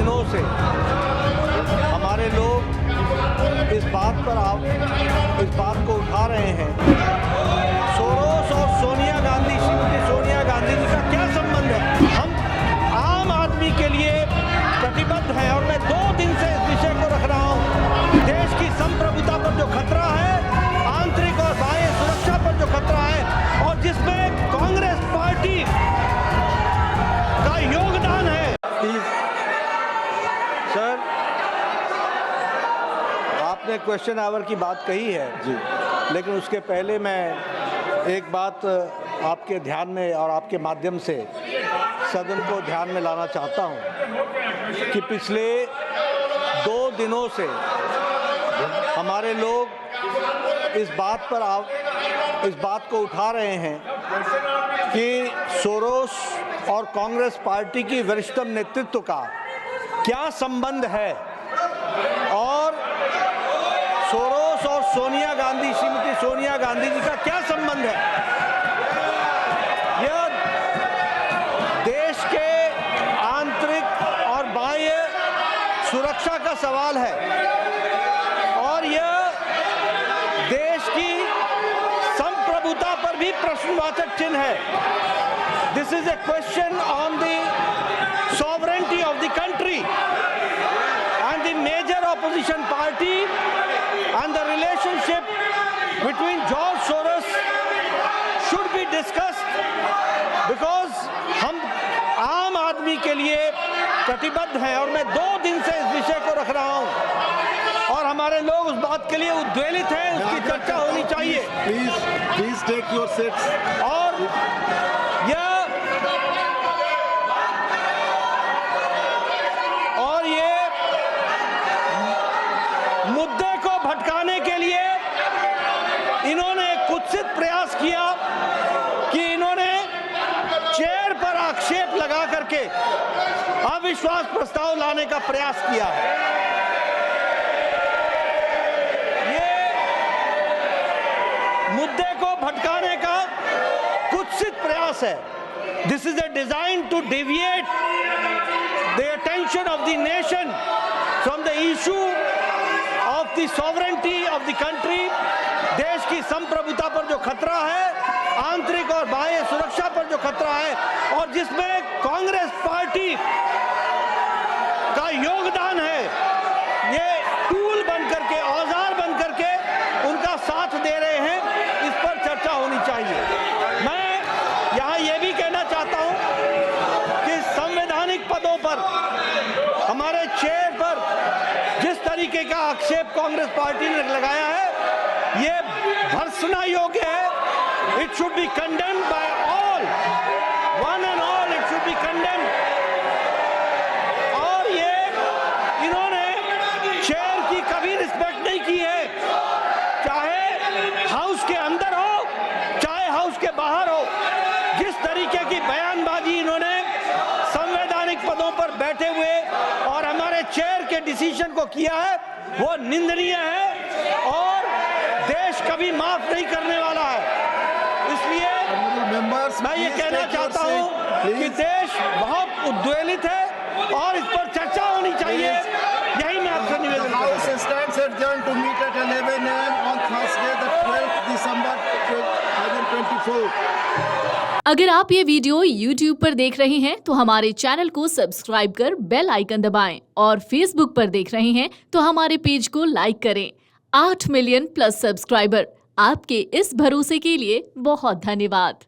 दिनों से हमारे लोग इस बात को उठा रहे हैं, सोरोस और सोनिया गांधी, श्रीमती सोनिया गांधी जी का क्या संबंध है। हम आम आदमी के लिए प्रतिबद्ध हैं और मैं 2 दिन से इस विषय को रख रहा हूं। देश की संप्रभुता पर जो खतरा है, आंतरिक और बाह्य सुरक्षा पर जो खतरा है, और जिसमें कांग्रेस पार्टी का योगदान है। सर, आपने क्वेश्चन आवर की बात कही है जी, लेकिन उसके पहले मैं एक बात आपके ध्यान में और आपके माध्यम से सदन को ध्यान में लाना चाहता हूं कि पिछले 2 दिनों से हमारे लोग इस बात को उठा रहे हैं कि सोरोस और कांग्रेस पार्टी की वरिष्ठतम नेतृत्व का क्या संबंध है, और सोरोस और सोनिया गांधी, श्रीमती सोनिया गांधी जी का क्या संबंध है। यह देश के आंतरिक और बाह्य सुरक्षा का सवाल है, और यह देश की संप्रभुता पर भी प्रश्नवाचक चिन्ह है। This is a question on the sovereignty of the country, and the major opposition party and the relationship between George Soros should be discussed, because हम आम आदमी के लिए प्रतिबद्ध हैं और मैं 2 दिन से इस विषय को रख रहा हूं और हमारे लोग उस बात के लिए उद्वेलित हैं, उसकी चर्चा होनी चाहिए। Please take your seats. और ये मुद्दे को भटकाने के लिए इन्होंने एक कुत्सित प्रयास किया कि इन्होंने चेयर पर आक्षेप लगा करके अविश्वास प्रस्ताव लाने का प्रयास किया है। ये मुद्दे को भटकाने का कुत्सित प्रयास है। This is a design to deviate the attention of the nation from the issue of the sovereignty of the country। देश की संप्रभुता पर जो खतरा है, आंतरिक और बाह्य सुरक्षा पर जो खतरा है, और जिसमें कांग्रेस पार्टी का योगदान है, ये टूल बन करके, औजार बन करके उनका साथ दे रहे हैं। इस पर चर्चा होनी चाहिए। मैं यहाँ ये भी कहना चाहता हूँ कि संवैधानिक पदों पर हमारे चेयर पर जिस तरीके का आक्षेप कांग्रेस पार्टी ने लगाया है, ये भर्त्सना योग्य है। It should be condemned by all, one and all, it should be condemned. और ये इन्होंने चेयर की कभी रिस्पेक्ट नहीं की है, चाहे हाउस के अंदर हो, चाहे हाउस के बाहर हो। जिस तरीके की बयानबाजी इन्होंने संवैधानिक पदों पर बैठे हुए और हमारे चेयर के डिसीजन को किया है, वो निंदनीय है और देश कभी माफ नहीं करने वाला है। इसलिए मैं ये कहना चाहता हूं कि देश बहुत उद्वेलित है और इस पर चर्चा होनी चाहिए। यही मैं आपसे निवेदन करता हूं। House stands adjourned to meet at 11 a.m. on Thursday, the 12th December 2024. अगर आप ये वीडियो YouTube पर देख रहे हैं तो हमारे चैनल को सब्सक्राइब कर बेल आइकन दबाएं, और Facebook पर देख रहे हैं तो हमारे पेज को लाइक करें। 8 मिलियन प्लस सब्सक्राइबर, आपके इस भरोसे के लिए बहुत धन्यवाद।